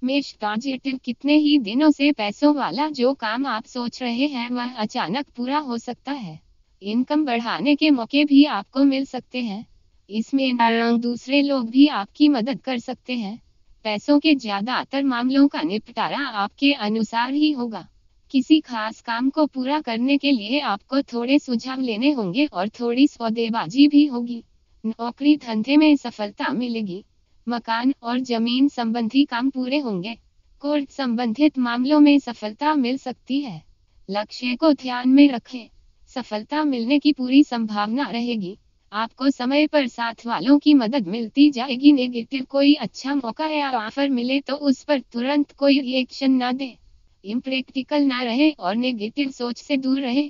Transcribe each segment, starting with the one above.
मेष पॉजिटिव, कितने ही दिनों से पैसों वाला जो काम आप सोच रहे हैं वह अचानक पूरा हो सकता है। इनकम बढ़ाने के मौके भी आपको मिल सकते हैं। इसमें दूसरे लोग भी आपकी मदद कर सकते हैं। पैसों के ज्यादातर मामलों का निपटारा आपके अनुसार ही होगा। किसी खास काम को पूरा करने के लिए आपको थोड़े सुझाव लेने होंगे और थोड़ी सौदेबाजी भी होगी। नौकरी धंधे में सफलता मिलेगी। मकान और जमीन संबंधी काम पूरे होंगे। कोर्ट संबंधित मामलों में सफलता मिल सकती है। लक्ष्य को ध्यान में रखें, सफलता मिलने की पूरी संभावना रहेगी। आपको समय पर साथ वालों की मदद मिलती जाएगी। नेगेटिव, कोई अच्छा मौका या ऑफर मिले तो उस पर तुरंत कोई रिएक्शन ना दे। इम्प्रैक्टिकल ना रहे और नेगेटिव सोच से दूर रहे।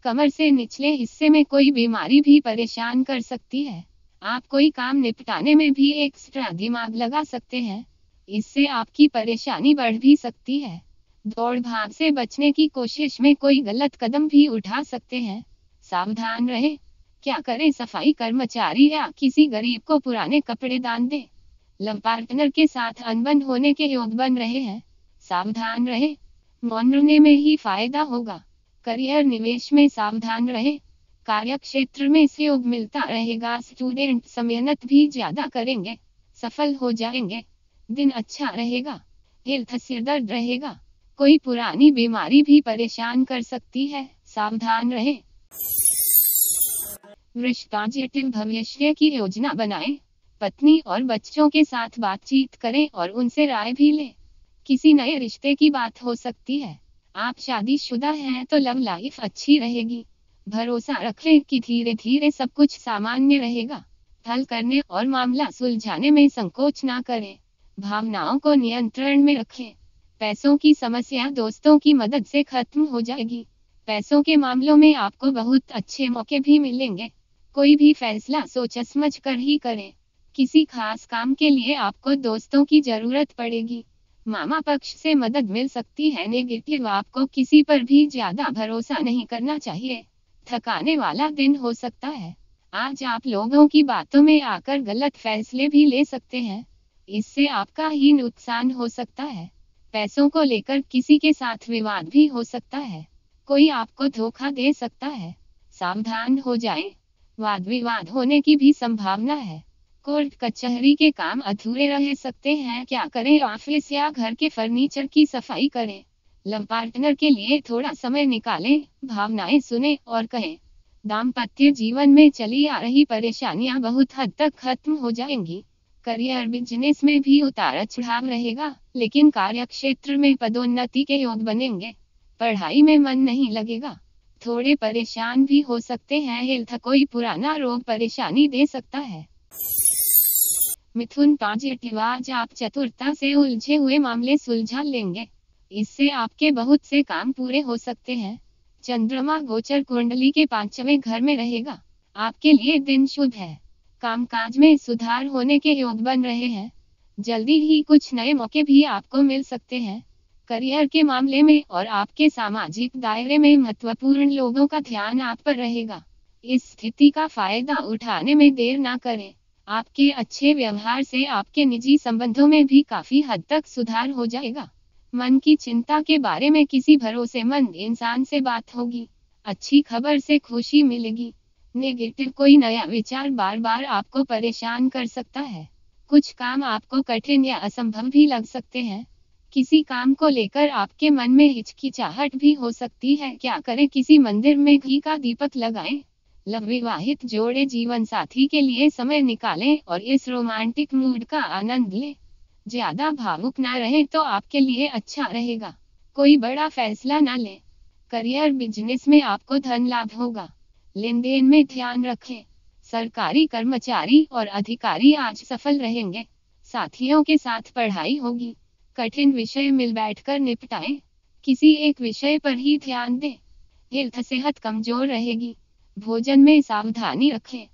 कमर से निचले हिस्से में कोई बीमारी भी परेशान कर सकती है। आप कोई काम निपटाने में भी एक्स्ट्रा दिमाग लगा सकते हैं। इससे आपकी परेशानी बढ़ भी सकती है। दौड़ भाग से बचने की कोशिश में कोई गलत कदम भी उठा सकते हैं। सावधान रहें। क्या करें, सफाई कर्मचारी या किसी गरीब को पुराने कपड़े दान दें। लव पार्टनर के साथ अनबन होने के योग बन रहे हैं। सावधान रहें, मौन रहने में ही फायदा होगा। करियर निवेश में सावधान रहें। कार्य क्षेत्र में सहयोग मिलता रहेगा। स्टूडेंट मेहनत भी ज्यादा करेंगे, सफल हो जाएंगे। दिन अच्छा रहेगा। हेल्थ, सिर दर्द रहेगा। कोई पुरानी बीमारी भी परेशान कर सकती है, सावधान रहें। वृष पॉजिटिव, भविष्य की योजना बनाएं। पत्नी और बच्चों के साथ बातचीत करें और उनसे राय भी लें। किसी नए रिश्ते की बात हो सकती है। आप शादीशुदा हैं तो लव लाइफ अच्छी रहेगी। भरोसा रखें कि धीरे धीरे सब कुछ सामान्य रहेगा। हल करने और मामला सुलझाने में संकोच ना करें। भावनाओं को नियंत्रण में रखें। पैसों की समस्या दोस्तों की मदद से खत्म हो जाएगी। पैसों के मामलों में आपको बहुत अच्छे मौके भी मिलेंगे। कोई भी फैसला सोच समझ कर ही करें। किसी खास काम के लिए आपको दोस्तों की जरूरत पड़ेगी। मामा पक्ष से मदद मिल सकती है। नेगेटिव, आपको किसी पर भी ज्यादा भरोसा नहीं करना चाहिए। थकाने वाला दिन हो सकता है। आज आप लोगों की बातों में आकर गलत फैसले भी ले सकते हैं। इससे आपका ही नुकसान हो सकता है। पैसों को लेकर किसी के साथ विवाद भी हो सकता है। कोई आपको धोखा दे सकता है, सावधान हो जाएं। वाद विवाद होने की भी संभावना है। कोर्ट कचहरी के काम अधूरे रह सकते हैं। क्या करें, ऑफिस या घर के फर्नीचर की सफाई करें। लव पार्टनर के लिए थोड़ा समय निकालें, भावनाएं सुने और कहें। दाम्पत्य जीवन में चली आ रही परेशानियां बहुत हद तक खत्म हो जाएंगी। करियर बिजनेस में भी उतार चढ़ाव रहेगा, लेकिन कार्य क्षेत्र में पदोन्नति के योग बनेंगे। पढ़ाई में मन नहीं लगेगा, थोड़े परेशान भी हो सकते हैं। हेल्थ, कोई पुराना रोग परेशानी दे सकता है। मिथुन पॉजिटिव, आज आप चतुरता से उलझे हुए मामले सुलझा लेंगे। इससे आपके बहुत से काम पूरे हो सकते हैं। चंद्रमा गोचर कुंडली के 5वें घर में रहेगा। आपके लिए दिन शुभ है। कामकाज में सुधार होने के योग बन रहे हैं। जल्दी ही कुछ नए मौके भी आपको मिल सकते हैं। करियर के मामले में और आपके सामाजिक दायरे में महत्वपूर्ण लोगों का ध्यान आप पर रहेगा। इस स्थिति का फायदा उठाने में देर ना करें। आपके अच्छे व्यवहार से आपके निजी संबंधों में भी काफी हद तक सुधार हो जाएगा। मन की चिंता के बारे में किसी भरोसेमंद इंसान से बात होगी। अच्छी खबर से खुशी मिलेगी। नेगेटिव, कोई नया विचार बार बार आपको परेशान कर सकता है। कुछ काम आपको कठिन या असंभव भी लग सकते हैं। किसी काम को लेकर आपके मन में हिचकिचाहट भी हो सकती है। क्या करें, किसी मंदिर में घी का दीपक लगाएं। लव, विवाहित जोड़े जीवन साथी के लिए समय निकालें और इस रोमांटिक मूड का आनंद लें। ज्यादा भावुक ना रहें तो आपके लिए अच्छा रहेगा। कोई बड़ा फैसला ना लें। करियर बिजनेस में आपको धन लाभ होगा। लेन देन में ध्यान रखें। सरकारी कर्मचारी और अधिकारी आज सफल रहेंगे। साथियों के साथ पढ़ाई होगी। कठिन विषय मिल बैठकर निपटाएं। किसी एक विषय पर ही ध्यान दें। हेल्थ, सेहत कमजोर रहेगी। भोजन में सावधानी रखें।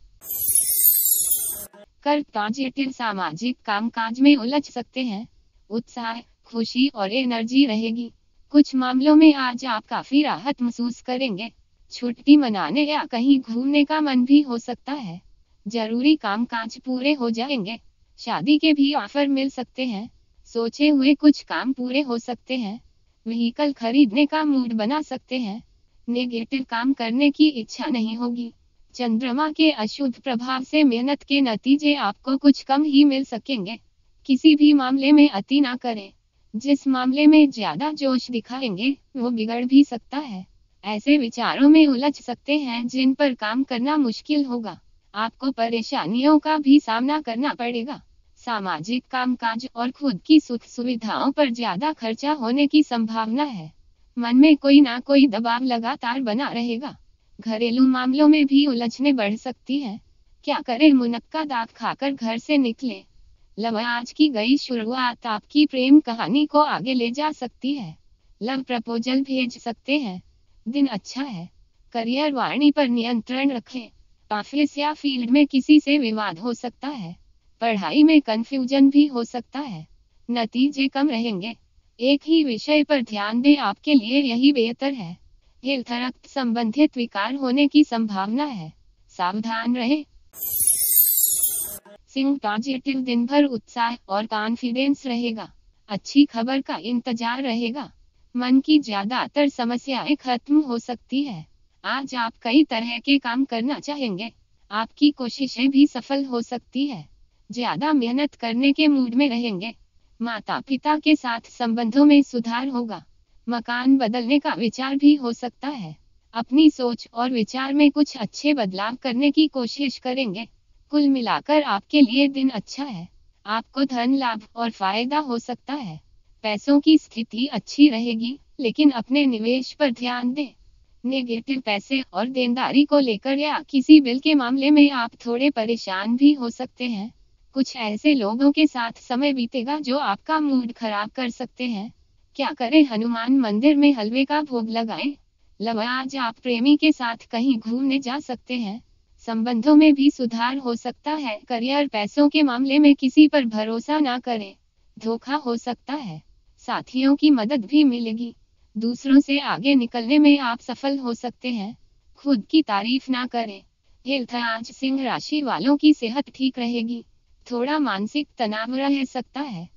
कर्क पॉजिटिव, सामाजिक कामकाज में उलझ सकते हैं। उत्साह, खुशी और एनर्जी रहेगी। कुछ मामलों में आज आप काफी राहत महसूस करेंगे। छुट्टी मनाने या कहीं घूमने का मन भी हो सकता है। जरूरी कामकाज पूरे हो जाएंगे। शादी के भी ऑफर मिल सकते हैं। सोचे हुए कुछ काम पूरे हो सकते हैं। व्हीकल खरीदने का मूड बना सकते हैं। नेगेटिव काम करने की इच्छा नहीं होगी। चंद्रमा के अशुभ प्रभाव से मेहनत के नतीजे आपको कुछ कम ही मिल सकेंगे। किसी भी मामले में अति ना करें। जिस मामले में ज्यादा जोश दिखाएंगे वो बिगड़ भी सकता है। ऐसे विचारों में उलझ सकते हैं जिन पर काम करना मुश्किल होगा। आपको परेशानियों का भी सामना करना पड़ेगा। सामाजिक कामकाज और खुद की सुख सुविधाओं पर ज्यादा खर्चा होने की संभावना है। मन में कोई ना कोई दबाव लगातार बना रहेगा। घरेलू मामलों में भी उलझने बढ़ सकती हैं। क्या करें, मुनक्का दांत खाकर घर से निकले। लव, आज की गई शुरुआत आपकी प्रेम कहानी को आगे ले जा सकती है। लव प्रपोजल भेज सकते हैं। दिन अच्छा है। करियर वाणी पर नियंत्रण रखें। ऑफिस या फील्ड में किसी से विवाद हो सकता है। पढ़ाई में कंफ्यूजन भी हो सकता है। नतीजे कम रहेंगे। एक ही विषय पर ध्यान दें, आपके लिए यही बेहतर है। हेल्थ, रक्त संबंधित विकार होने की संभावना है। सावधान रहें। सिंह, पॉजिटिव दिन भर उत्साह और कॉन्फिडेंस रहेगा। अच्छी खबर का इंतजार रहेगा। मन की ज्यादातर समस्याएं खत्म हो सकती है। आज आप कई तरह के काम करना चाहेंगे। आपकी कोशिशें भी सफल हो सकती है। ज्यादा मेहनत करने के मूड में रहेंगे। माता पिता के साथ संबंधों में सुधार होगा। मकान बदलने का विचार भी हो सकता है। अपनी सोच और विचार में कुछ अच्छे बदलाव करने की कोशिश करेंगे। कुल मिलाकर आपके लिए दिन अच्छा है। आपको धन लाभ और फायदा हो सकता है। पैसों की स्थिति अच्छी रहेगी, लेकिन अपने निवेश पर ध्यान दें। नेगेटिव, पैसे और देनदारी को लेकर या किसी बिल के मामले में आप थोड़े परेशान भी हो सकते हैं। कुछ ऐसे लोगों के साथ समय बीतेगा जो आपका मूड खराब कर सकते हैं। क्या करें, हनुमान मंदिर में हलवे का भोग लगाएं। लव, आज आप प्रेमी के साथ कहीं घूमने जा सकते हैं। संबंधों में भी सुधार हो सकता है। करियर, पैसों के मामले में किसी पर भरोसा ना करें। धोखा हो सकता है। साथियों की मदद भी मिलेगी। दूसरों से आगे निकलने में आप सफल हो सकते हैं। खुद की तारीफ ना करें। हेल्थ, आज सिंह राशि वालों की सेहत ठीक रहेगी। थोड़ा मानसिक तनाव रह सकता है।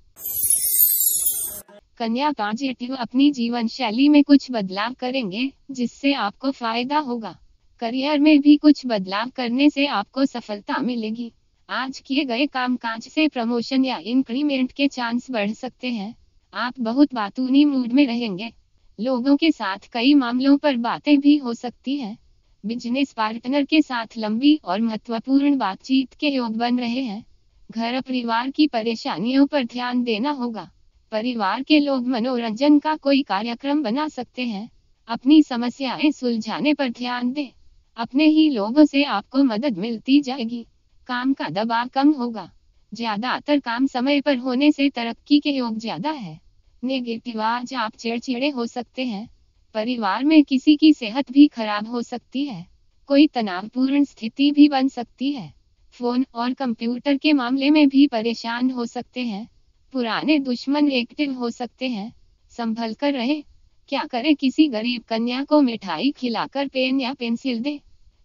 कन्या, पॉजिटिव, अपनी जीवन शैली में कुछ बदलाव करेंगे जिससे आपको फायदा होगा। करियर में भी कुछ बदलाव करने से आपको सफलता मिलेगी। आज किए गए कामकाज से प्रमोशन या इंक्रीमेंट के चांस बढ़ सकते हैं। आप बहुत बातूनी मूड में रहेंगे। लोगों के साथ कई मामलों पर बातें भी हो सकती हैं। बिजनेस पार्टनर के साथ लंबी और महत्वपूर्ण बातचीत के योग बन रहे हैं। घर परिवार की परेशानियों पर ध्यान देना होगा। परिवार के लोग मनोरंजन का कोई कार्यक्रम बना सकते हैं। अपनी समस्याएं सुलझाने पर ध्यान दें। अपने ही लोगों से आपको मदद मिलती जाएगी। काम का दबाव कम होगा। ज्यादातर काम समय पर होने से तरक्की के योग ज्यादा है। नेगेटिव, आज आप चिड़चिड़े हो सकते हैं। परिवार में किसी की सेहत भी खराब हो सकती है। कोई तनावपूर्ण स्थिति भी बन सकती है। फोन और कंप्यूटर के मामले में भी परेशान हो सकते हैं। पुराने दुश्मन एक्टिव हो सकते हैं। संभल कर रहे। क्या करें, किसी गरीब कन्या को मिठाई खिलाकर पेन या पेंसिल दे।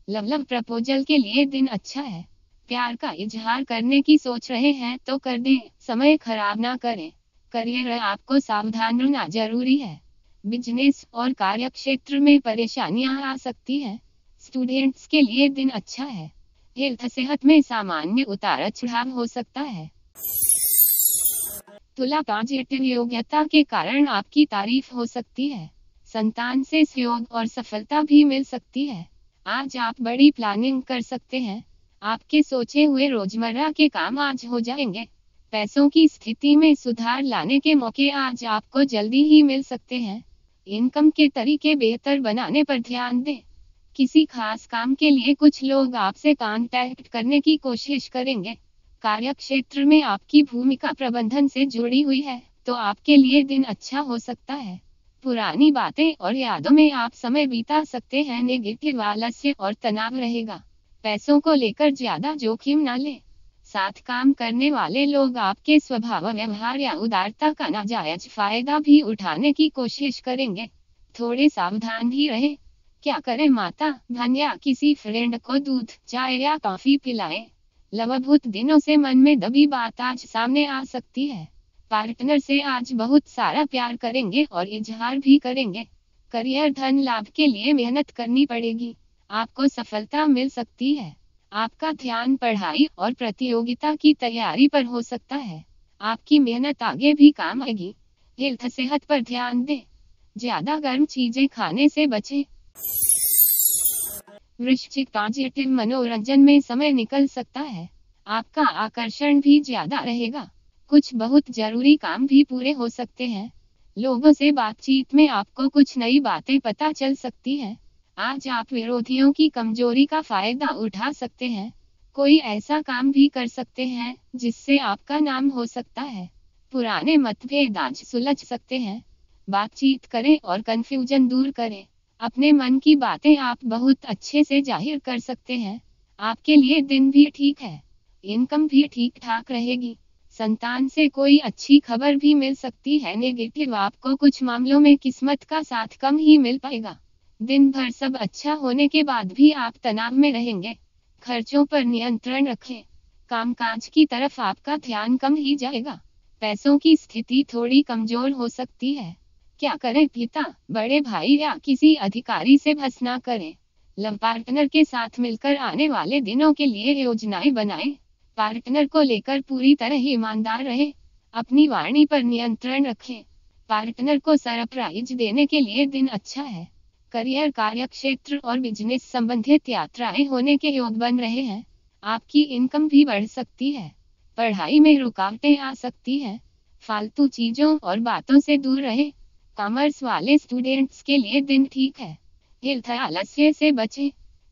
लव, प्रपोजल के लिए दिन अच्छा है। प्यार का इजहार करने की सोच रहे हैं तो कर दें, समय खराब ना करें। करियर, आपको सावधान रहना जरूरी है। बिजनेस और कार्य क्षेत्र में परेशानियां आ सकती हैं। स्टूडेंट्स के लिए दिन अच्छा है। हेल्थ, सेहत में सामान्य उतार चढ़ाव हो सकता है। तुला, पॉजिटिव, योग्यता के कारण आपकी तारीफ हो सकती है। संतान से सहयोग और सफलता भी मिल सकती है। आज आप बड़ी प्लानिंग कर सकते हैं। आपके सोचे हुए रोजमर्रा के काम आज हो जाएंगे। पैसों की स्थिति में सुधार लाने के मौके आज आपको जल्दी ही मिल सकते हैं। इनकम के तरीके बेहतर बनाने पर ध्यान दें। किसी खास काम के लिए कुछ लोग आपसे कांटेक्ट करने की कोशिश करेंगे। कार्य क्षेत्र में आपकी भूमिका प्रबंधन से जुड़ी हुई है तो आपके लिए दिन अच्छा हो सकता है। पुरानी बातें और यादों में आप समय बिता सकते हैं। नेगेटिव, आलस्य और तनाव रहेगा। पैसों को लेकर ज्यादा जोखिम न लें। साथ काम करने वाले लोग आपके स्वभाव व्यवहार या उदारता का नाजायज फायदा भी उठाने की कोशिश करेंगे। थोड़े सावधान ही रहे। क्या करें, माता बहन या किसी फ्रेंड को दूध, चाय या कॉफी पिलाएं। लवभूत दिनों से मन में दबी बात आज सामने आ सकती है। पार्टनर से आज बहुत सारा प्यार करेंगे और इजहार भी करेंगे। करियर धन लाभ के लिए मेहनत करनी पड़ेगी। आपको सफलता मिल सकती है। आपका ध्यान पढ़ाई और प्रतियोगिता की तैयारी पर हो सकता है। आपकी मेहनत आगे भी काम आएगी। हेल्थ सेहत पर ध्यान दें। ज्यादा गर्म चीजें खाने से बचें। वृश्चिक, पॉजिटिव मनोरंजन में समय निकल सकता है। आपका आकर्षण भी ज्यादा रहेगा। कुछ बहुत जरूरी काम भी पूरे हो सकते हैं। लोगों से बातचीत में आपको कुछ नई बातें पता चल सकती हैं। आज आप विरोधियों की कमजोरी का फायदा उठा सकते हैं। कोई ऐसा काम भी कर सकते हैं जिससे आपका नाम हो सकता है। पुराने मतभेद आज सुलझ सकते हैं। बातचीत करें और कंफ्यूजन दूर करें। अपने मन की बातें आप बहुत अच्छे से जाहिर कर सकते हैं। आपके लिए दिन भी ठीक है। इनकम भी ठीक ठाक रहेगी। संतान से कोई अच्छी खबर भी मिल सकती है। नेगेटिव, आपको कुछ मामलों में किस्मत का साथ कम ही मिल पाएगा। दिन भर सब अच्छा होने के बाद भी आप तनाव में रहेंगे। खर्चों पर नियंत्रण रखें। कामकाज की तरफ आपका ध्यान कम ही जाएगा। पैसों की स्थिति थोड़ी कमजोर हो सकती है। क्या करें, पिता, बड़े भाई या किसी अधिकारी से बहस ना करें। लव पार्टनर के साथ मिलकर आने वाले दिनों के लिए योजनाएं बनाएं। पार्टनर को लेकर पूरी तरह ईमानदार रहें। अपनी वाणी पर नियंत्रण रखें। पार्टनर को सरप्राइज देने के लिए दिन अच्छा है। करियर, कार्यक्षेत्र और बिजनेस संबंधित यात्राएं होने के योग बन रहे हैं। आपकी इनकम भी बढ़ सकती है। पढ़ाई में रुकावटें आ सकती हैं। फालतू चीजों और बातों से दूर रहें। कॉमर्स वाले स्टूडेंट्स के लिए दिन ठीक है। हेल्थ, आलस्य से बचें।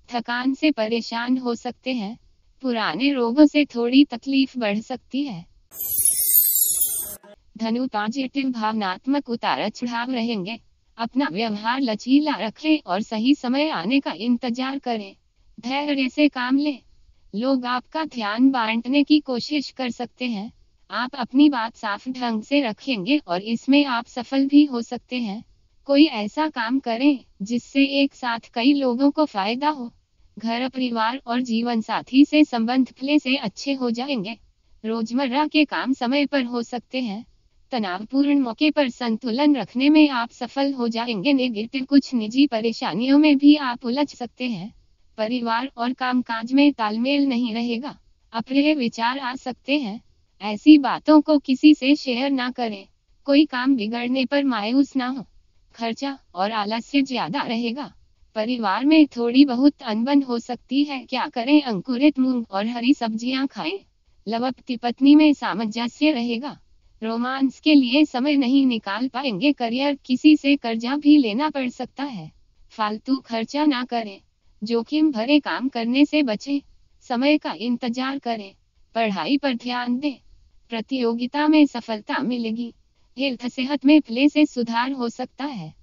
थकान से परेशान हो सकते हैं। पुराने रोगों से थोड़ी तकलीफ बढ़ सकती है। धनु, पॉजिटिव भावनात्मक उतार चढ़ाव रहेंगे। अपना व्यवहार लचीला रखें और सही समय आने का इंतजार करें। धैर्य से काम लें। लोग आपका ध्यान बांटने की कोशिश कर सकते हैं। आप अपनी बात साफ ढंग से रखेंगे और इसमें आप सफल भी हो सकते हैं। कोई ऐसा काम करें जिससे एक साथ कई लोगों को फायदा हो। घर, परिवार और जीवन साथी से संबंध पहले से अच्छे हो जाएंगे। रोजमर्रा के काम समय पर हो सकते हैं। तनावपूर्ण मौके पर संतुलन रखने में आप सफल हो जाएंगे। नेगेटिव, कुछ निजी परेशानियों में भी आप उलझ सकते हैं। परिवार और कामकाज में तालमेल नहीं रहेगा। अप्रिय विचार आ सकते हैं। ऐसी बातों को किसी से शेयर ना करें। कोई काम बिगड़ने पर मायूस ना हो। खर्चा और आलस्य ज्यादा रहेगा। परिवार में थोड़ी बहुत अनबन हो सकती है। क्या करें, अंकुरित मूंग और हरी सब्जियां खाएं। लव, पति पत्नी में सामंजस्य रहेगा। रोमांस के लिए समय नहीं निकाल पाएंगे। करियर, किसी से कर्जा भी लेना पड़ सकता है। फालतू खर्चा ना करें। जोखिम भरे काम करने से बचें। समय का इंतजार करें। पढ़ाई पर ध्यान दें। प्रतियोगिता में सफलता मिलेगी। हेल्थ, सेहत में पहले से सुधार हो सकता है।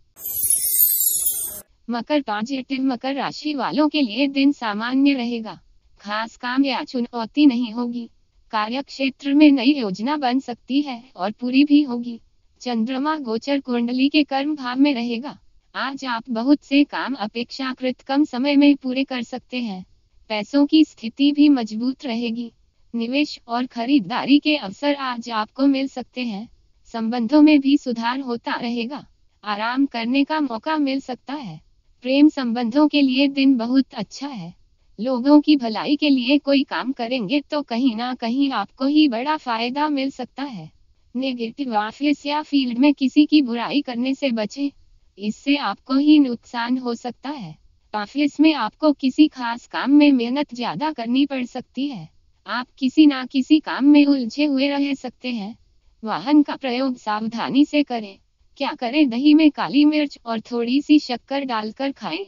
मकर, पॉजिटिव, मकर राशि वालों के लिए दिन सामान्य रहेगा। खास काम या चुनौती नहीं होगी। कार्यक्षेत्र में नई योजना बन सकती है और पूरी भी होगी। चंद्रमा गोचर कुंडली के कर्म भाव में रहेगा। आज आप बहुत से काम अपेक्षाकृत कम समय में पूरे कर सकते हैं। पैसों की स्थिति भी मजबूत रहेगी। निवेश और खरीदारी के अवसर आज आपको मिल सकते हैं। संबंधों में भी सुधार होता रहेगा। आराम करने का मौका मिल सकता है। प्रेम संबंधों के लिए दिन बहुत अच्छा है। लोगों की भलाई के लिए कोई काम करेंगे तो कहीं ना कहीं आपको ही बड़ा फायदा मिल सकता है। नेगेटिव, ऑफिस या फील्ड में किसी की बुराई करने से बचें। इससे आपको ही नुकसान हो सकता है। ऑफिस में आपको किसी खास काम में मेहनत ज्यादा करनी पड़ सकती है। आप किसी ना किसी काम में उलझे हुए रह सकते हैं। वाहन का प्रयोग सावधानी से करें। क्या करें, दही में काली मिर्च और थोड़ी सी शक्कर डालकर खाएं।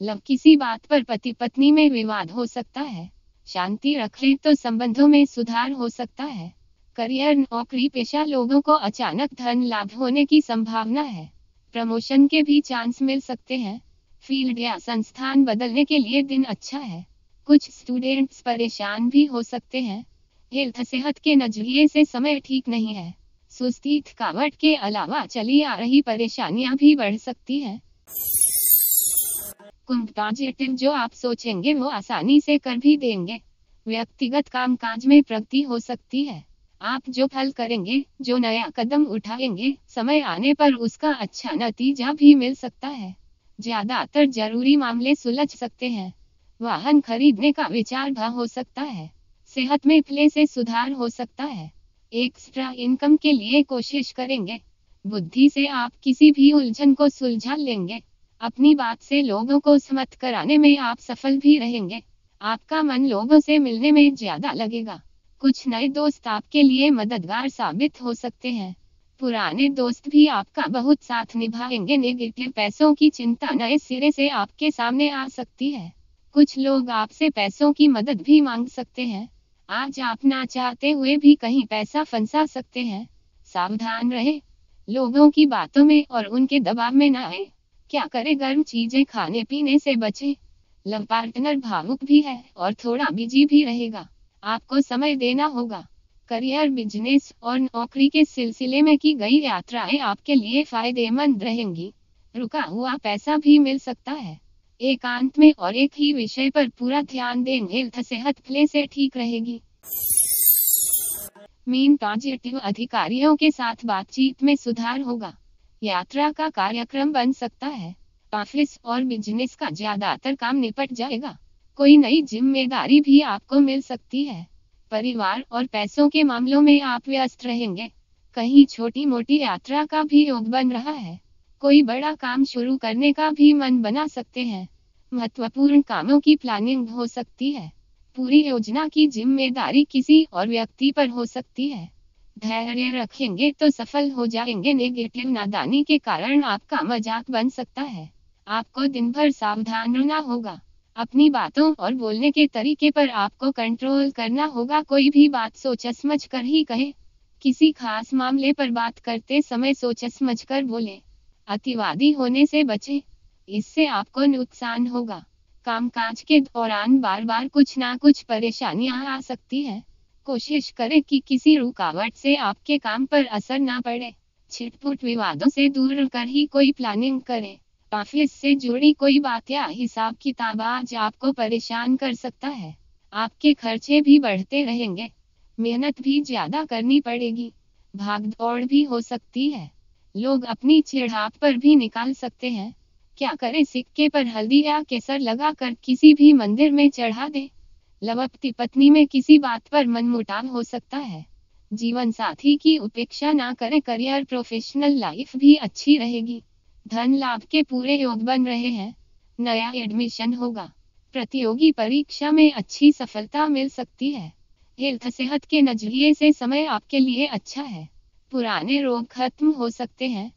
लव, किसी बात पर पति पत्नी में विवाद हो सकता है। शांति रखें तो संबंधों में सुधार हो सकता है। करियर, नौकरी पेशा लोगों को अचानक धन लाभ होने की संभावना है। प्रमोशन के भी चांस मिल सकते हैं। फील्ड या संस्थान बदलने के लिए दिन अच्छा है। कुछ स्टूडेंट्स परेशान भी हो सकते हैं। हेल्थ सेहत के नजरिए से समय ठीक नहीं है। सुस्ती, थकावट के अलावा चली आ रही परेशानियां भी बढ़ सकती हैं। कुंभ पॉजिटिव, जो आप सोचेंगे वो आसानी से कर भी देंगे। व्यक्तिगत कामकाज में प्रगति हो सकती है। आप जो फल करेंगे, जो नया कदम उठाएंगे, समय आने पर उसका अच्छा नतीजा भी मिल सकता है। ज्यादातर जरूरी मामले सुलझ सकते हैं। वाहन खरीदने का विचार भी हो सकता है। सेहत में पहले से सुधार हो सकता है। एक्स्ट्रा इनकम के लिए कोशिश करेंगे। बुद्धि से आप किसी भी उलझन को सुलझा लेंगे। अपनी बात से लोगों को सहमत कराने में आप सफल भी रहेंगे। आपका मन लोगों से मिलने में ज्यादा लगेगा। कुछ नए दोस्त आपके लिए मददगार साबित हो सकते हैं। पुराने दोस्त भी आपका बहुत साथ निभाएंगे। नेगेटिव, पैसों की चिंता नए सिरे से आपके सामने आ सकती है। कुछ लोग आपसे पैसों की मदद भी मांग सकते हैं। आज आप ना चाहते हुए भी कहीं पैसा फंसा सकते हैं। सावधान रहे, लोगों की बातों में और उनके दबाव में ना आए। क्या करें, गर्म चीजें खाने पीने से बचें। लव पार्टनर भावुक भी है और थोड़ा बिजी भी रहेगा। आपको समय देना होगा। करियर, बिजनेस और नौकरी के सिलसिले में की गई यात्राएं आपके लिए फायदेमंद रहेंगी। रुका हुआ पैसा भी मिल सकता है। एकांत में और एक ही विषय पर पूरा ध्यान दें। हेल्थ सेहत पहले से ठीक रहेगी। मीन पॉजिटिव, अधिकारियों के साथ बातचीत में सुधार होगा। यात्रा का कार्यक्रम बन सकता है। ऑफिस और बिजनेस का ज्यादातर काम निपट जाएगा। कोई नई जिम्मेदारी भी आपको मिल सकती है। परिवार और पैसों के मामलों में आप व्यस्त रहेंगे। कहीं छोटी मोटी यात्रा का भी योग बन रहा है। कोई बड़ा काम शुरू करने का भी मन बना सकते हैं। महत्वपूर्ण कामों की प्लानिंग हो सकती है। पूरी योजना की जिम्मेदारी किसी और व्यक्ति पर हो सकती है। धैर्य रखेंगे तो सफल हो जाएंगे। नेगेटिव, नादानी के कारण आपका मजाक बन सकता है। आपको दिन भर सावधान रहना होगा। अपनी बातों और बोलने के तरीके पर आपको कंट्रोल करना होगा। कोई भी बात सोच समझ कर ही कहे। किसी खास मामले पर बात करते समय सोच समझ कर बोले। अतिवादी होने से बचें, इससे आपको नुकसान होगा। कामकाज के दौरान बार बार कुछ ना कुछ परेशानियां आ सकती हैं। कोशिश करें कि किसी रुकावट से आपके काम पर असर ना पड़े। छिटपुट विवादों से दूर कर ही कोई प्लानिंग करें। ऑफिस से जुड़ी कोई बात या हिसाब किताब आज आपको परेशान कर सकता है। आपके खर्चे भी बढ़ते रहेंगे। मेहनत भी ज्यादा करनी पड़ेगी। भाग दौड़ भी हो सकती है। लोग अपनी चिढ़ाप पर भी निकाल सकते हैं। क्या करें, सिक्के पर हल्दी या केसर लगाकर किसी भी मंदिर में चढ़ा दे। पति पत्नी में किसी बात पर मनमुटाव हो सकता है। जीवन साथी की उपेक्षा ना करें। करियर, प्रोफेशनल लाइफ भी अच्छी रहेगी। धन लाभ के पूरे योग बन रहे हैं। नया एडमिशन होगा। प्रतियोगी परीक्षा में अच्छी सफलता मिल सकती है। हेल्थ सेहत के नजरिए से समय आपके लिए अच्छा है। पुराने रोग खत्म हो सकते हैं।